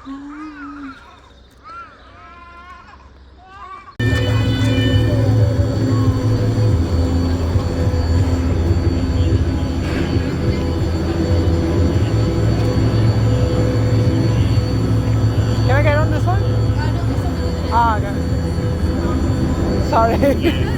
Can I get on this one? Ah, okay. Sorry.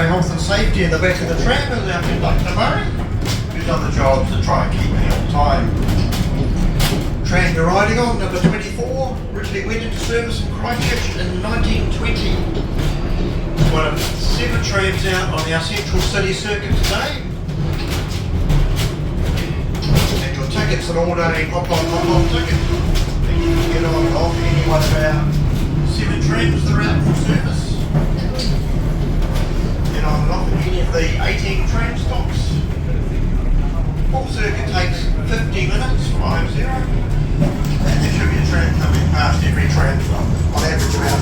our health and safety in the back of the tram is our conductor Murray, who's done the job to try and keep me on time. Tram you're riding on, number 24, originally went into service in Christchurch in 1920. One of 7 trams out on our central city circuit today. And your tickets an all-day hop-on ticket. You can get on and off any one of our 7 trams that are out for service. Get on and off at any of the 18 tram stops. Full circuit takes 50 minutes, 50. And there should be a tram coming past every tram stop, on average about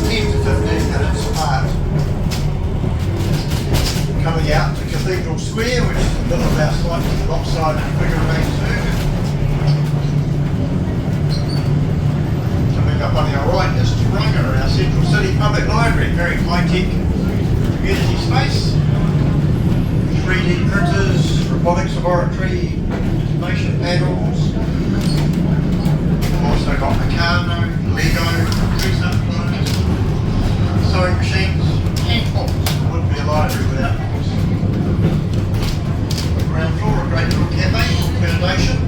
10 to 15 minutes apart. Coming out to Cathedral Square, which is the middle of our slightly lopsided figure of 8 circuit. Coming up on our right is Tauranga, our Central City Public Library, very high-tech community space. 3D printers, robotics laboratory, information panels. We've also got Meccano, Lego, dress-up clothes, sewing machines, and books. Wouldn't be a library without books. Ground floor, a great little cafe, foundation.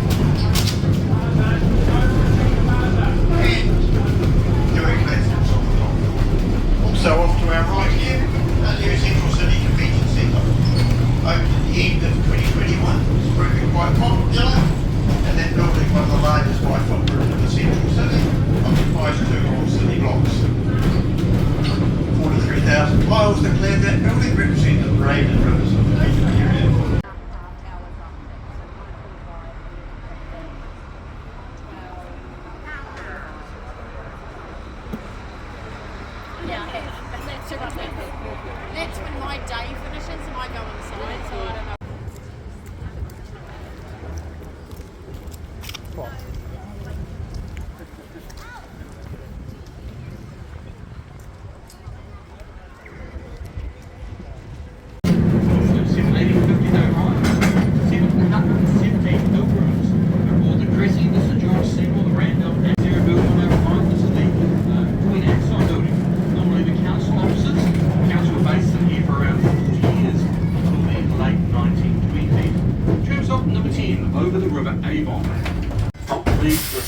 And doing platforms on the top. Also off to our right here, our new Central City Convention Centre. Opened at the end of 2021, it's proving quite popular. And that building, one of the largest by footprint in the Central City, occupies 2 whole city blocks. 43,000 tiles that cleared that building represent the rain and rivers of the Cathedral area. That's when my day finishes and I go inside, so I don't know.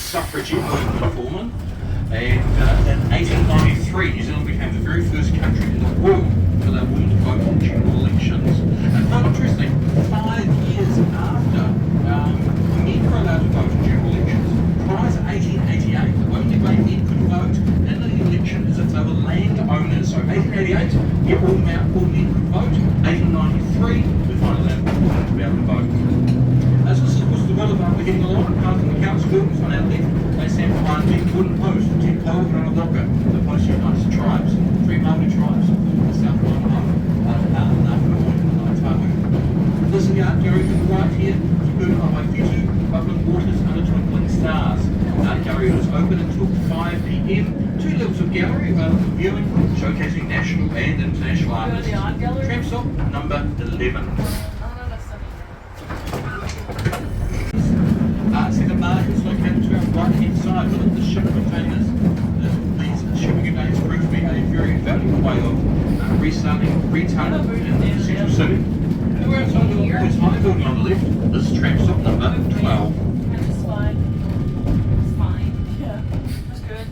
Suffragette movement forming, and in 1893 New Zealand became the very first country in the world to allow women to vote in general elections. And quite interesting, 5 years after men were allowed to vote in general elections, prior to 1888 the only way men could vote in an election is if they were landowners. So 1888, all men could vote. 1893 we finally allowed women to be able to vote. As this was the Boulevard we're getting along, Punting the council buildings on our left, they stand behind big wooden posts, 10 poles and a locker. The posts unites tribes, 3 Māori tribes, the South Waikato, This is the art gallery to the right here, is built by Waifitu, bubbling waters under twinkling stars. The art gallery is open until 5 p.m. 2 levels of gallery available for viewing, showcasing national and international artists. Tram stop number 11. Centre market is located to our right hand side within the shipping containers. These shipping containers prove to be a very valuable way of reselling retail in the central city. And we're outside the Boys High building on the left. This is tram stop number 12. It's fine. It's fine. Yeah, that's good.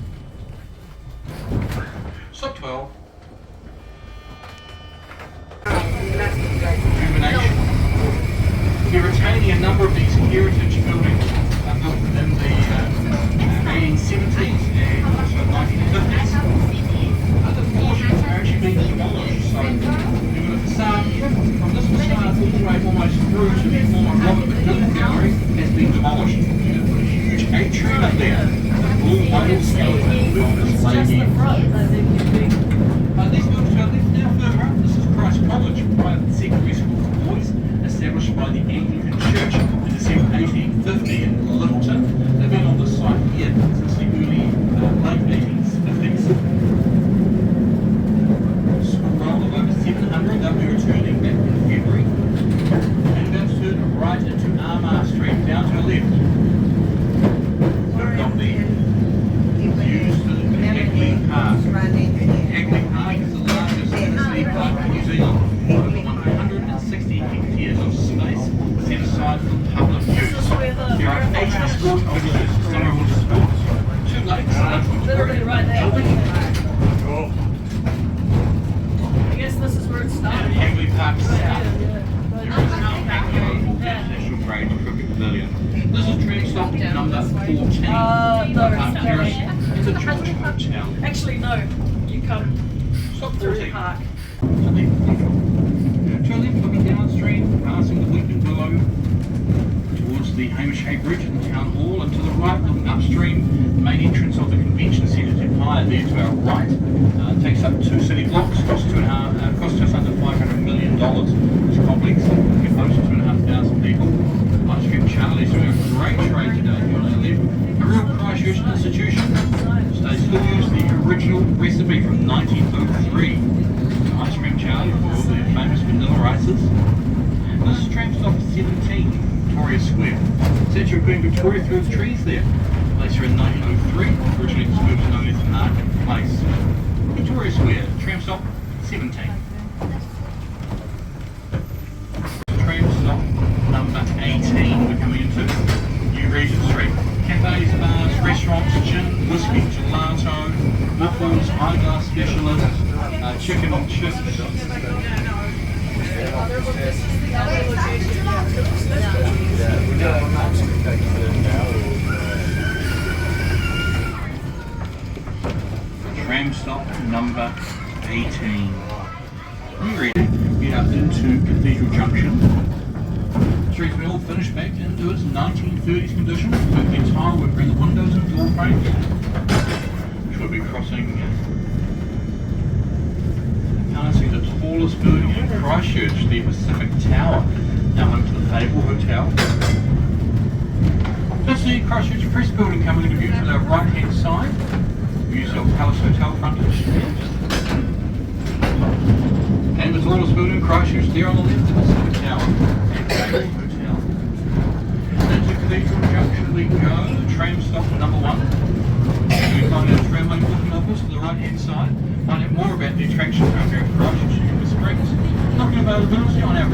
Stop 12. Rejuvenation. We're retaining a number of these heritage buildings built within the 1870s and also 1950s. Other portions are actually being demolished. So we've got a facade here. From this facade all the way almost through to the former Robert McDonald Gallery has been demolished. We've got a huge atrium up there. The blue whale skeleton built this way here. These buildings are left now further up. This is Christ College, private secondary school for boys, established by the Anglican Church in December 1850 in Littleton. They've been on this site here since the early late 1850s. School roll of over 700, they'll be returning back in February. And about to turn right into Armagh Street, down to the left. We've got the views to the Hagley Park. Hagley Park is the largest inner city park in New Zealand. 14. No, Paris is a George Hotel. Actually, no. You come Stop through 14. the park. Chairlift looking downstream, passing the Weeping Willow towards the Hamish Hay Bridge and the Town Hall, and to the right, looking upstream, the main entrance of the convention centre is Empire there to our right. Takes up 2 city blocks, costs us under $500 million. This complex can host 2,500 people. Ice cream Charlie's doing a great trade today. You want to live a real Christchurch institution. They still use the original recipe from 1903. Ice cream Charlie for the famous vanilla ices. And this is tram stop 17, Victoria Square. Said you're going Victoria through the trees there. Later in 1903, originally the square was known as Market Place. Victoria Square, tram stop 17. Tram stop number 18 we're coming into New Regent Street. Cafes, bars, restaurants, gin, whiskey, gelato, muffins, eyeglass specialists, chicken and chips. Tram stop number 18. New Regent, get up into Cathedral Junction. Street's been all finished back into its 1930s condition, with the tile work around the windows and door frames, which will be crossing, passing the tallest building in Christchurch, the Pacific Tower, now home to the Fable Hotel. Just the Christchurch Press Building coming into view to the right hand side. Use of Palace Hotel frontage there. And the tallest building in Christchurch there on the left, the Pacific Tower and Fable Hotel. Into Cathedral Junction we go, tram stop number 1. We find our tramway booking office to the right hand side. Find out more about the attractions around here in Christchurch and the Springs. Looking availability on our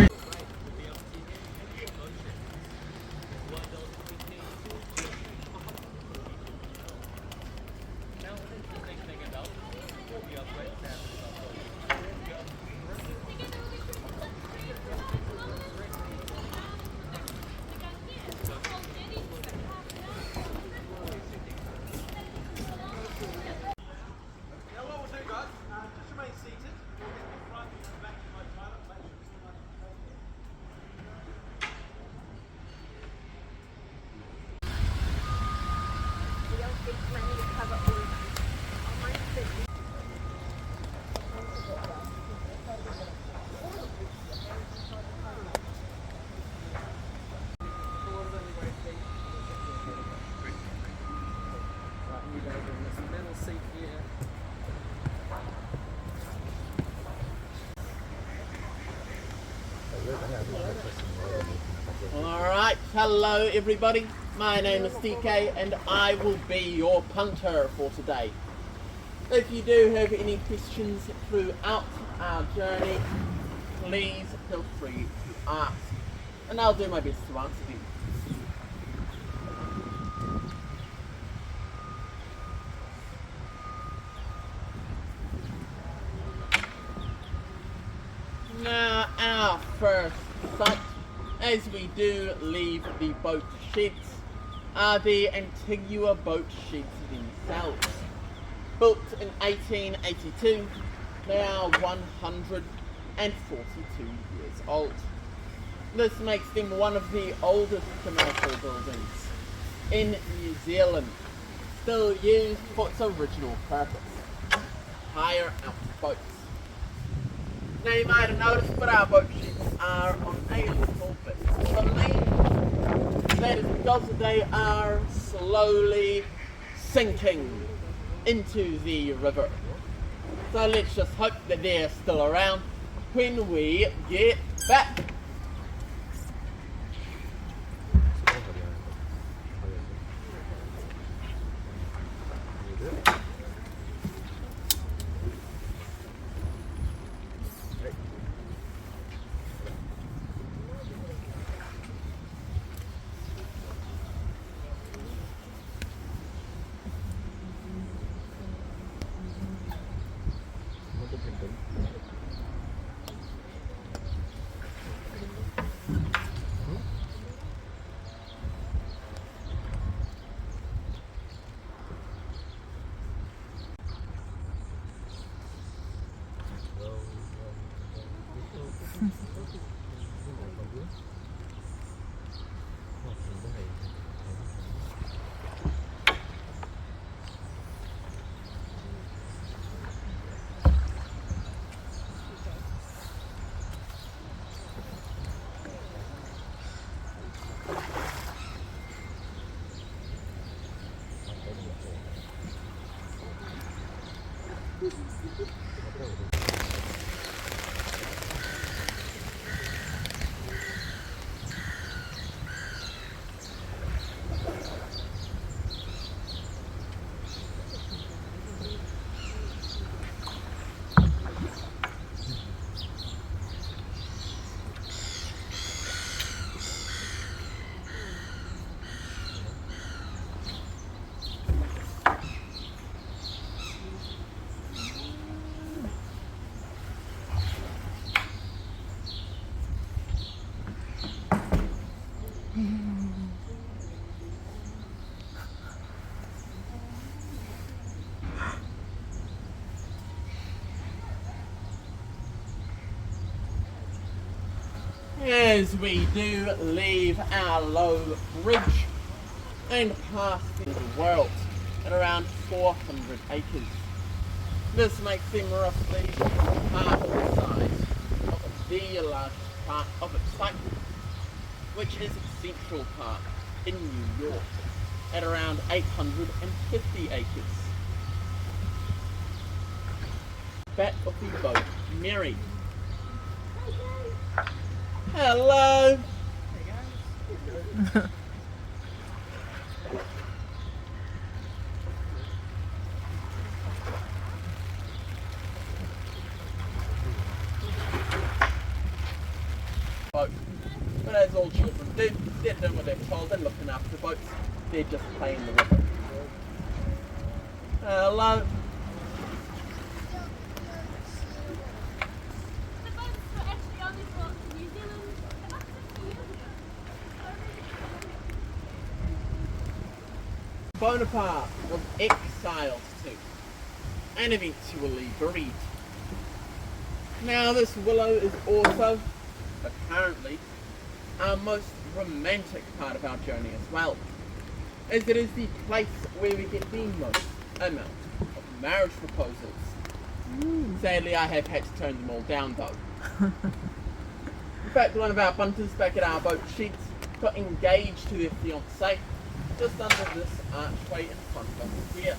Alright, hello everybody, my name is TK and I will be your punter for today. If you do have any questions throughout our journey, please feel free to ask and I'll do my best to answer them. Now our first site, as we do leave the boat sheds, are the Antigua boat sheds themselves. Built in 1882, they are 142 years old. This makes them one of the oldest commercial buildings in New Zealand, still used for its original purpose, hire out boats. Now you might have noticed, but our boat sheds are on a little bit of a lane. That is because they are slowly sinking into the river. So let's just hope that they're still around when we get back. As we do leave our low bridge and pass through the world at around 400 acres. This makes them roughly half the size of the largest part of its site, which is Central Park in New York at around 850 acres. Back of the boat, Mary. Hello! Boat. But as all children do, they're doing what they're told, they're looking after the boats, they're just playing the river. Hello! Bonaparte was exiled to and eventually buried. Now this willow is also, apparently, our most romantic part of our journey as well, as it is the place where we get the most amount of marriage proposals. Sadly, I have had to turn them all down though. In fact, one of our punters back at our boat sheets got engaged to their fiancée just under this archway in front of us here.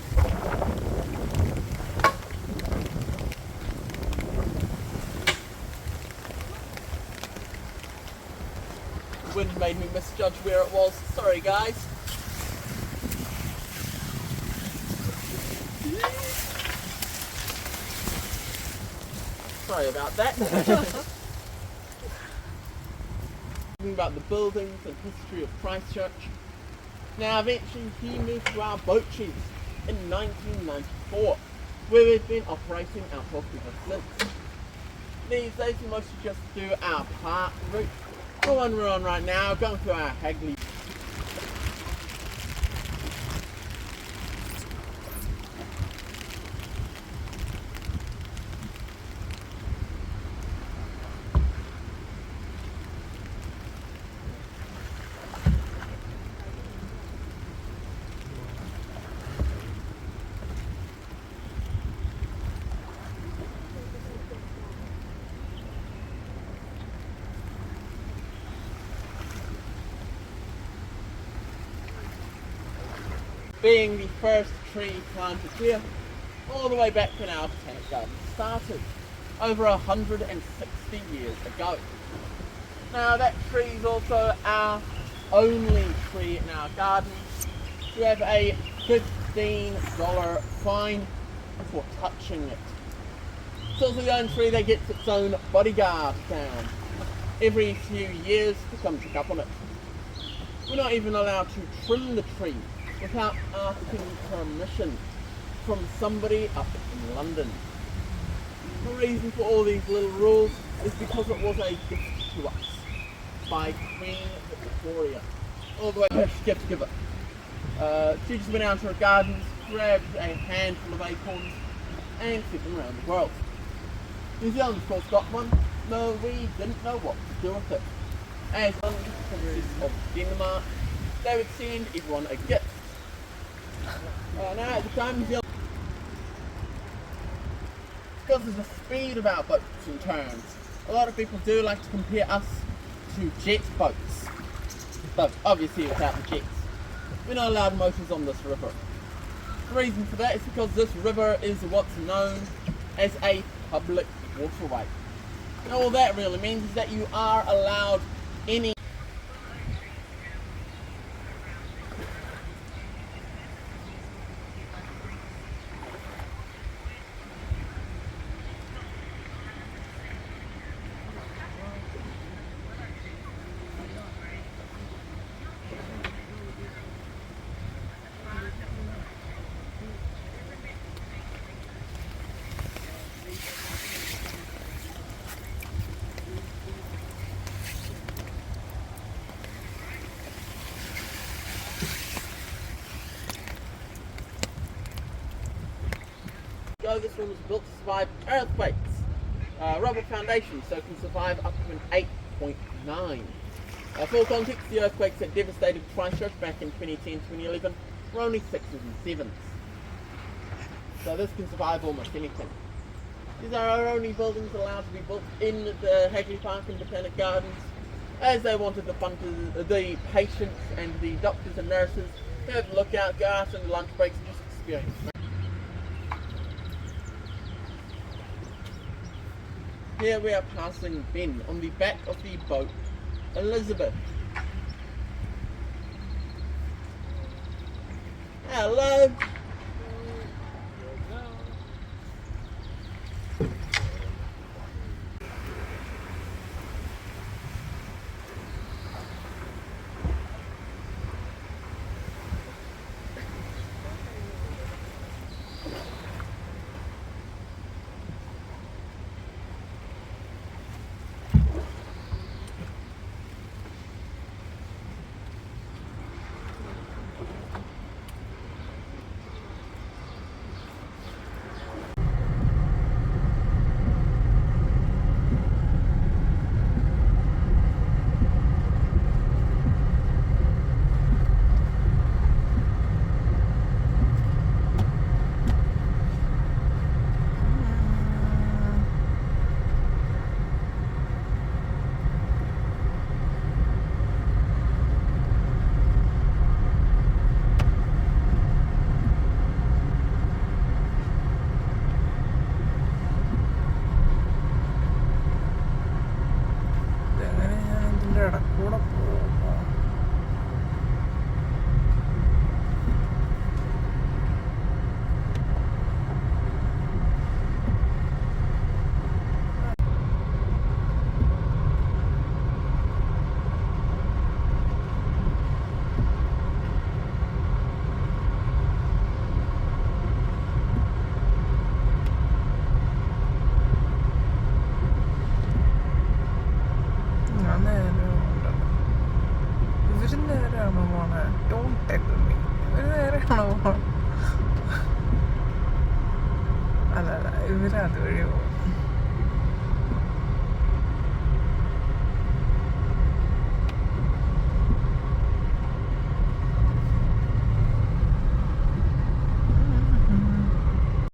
Wind made me misjudge where it was. Sorry guys. Sorry about that. Talking about the buildings and history of Christchurch. Now eventually he moved to our boat sheds in 1994, where we've been operating out of ever since. These days we mostly just do our park route. The one we're on right now, going through our Hagley. Being the first tree planted here, all the way back when our botanic garden started, over 160 years ago. Now that tree is also our only tree in our garden. We have a $15 fine for touching it. It's also the only tree that gets its own bodyguard down every few years to come check up on it. We're not even allowed to trim the tree without asking permission from somebody up in London. The reason for all these little rules is because it was a gift to us by Queen Victoria. All the way gift giver. She just went out to her gardens, grabbed a handful of acorns and sent them around the world. New Zealand of course got one, No, we didn't know what to do with it. As one of the princes of Denmark, they would send everyone a gift. Now at the time, New Zealand, because of the speed of our boats and trams, a lot of people do like to compare us to jet boats. But obviously without the jets. We're not allowed motors on this river. The reason for that is because this river is what's known as a public waterway. And all that really means is that you are allowed any this one was built to survive earthquakes. Rubber foundation, so it can survive up to an 8.9. For context, the earthquakes that devastated Christchurch back in 2010-2011 were only 6s and 7s. So this can survive almost anything. These are our only buildings allowed to be built in the Hagley Park and Botanic Gardens, as they wanted the patients and the doctors and nurses to have a look out, go out in the lunch breaks and just experience. Here we are passing Ben on the back of the boat Elizabeth. Hello! ഇതിൻ്റെ ഇടക്കൂടെ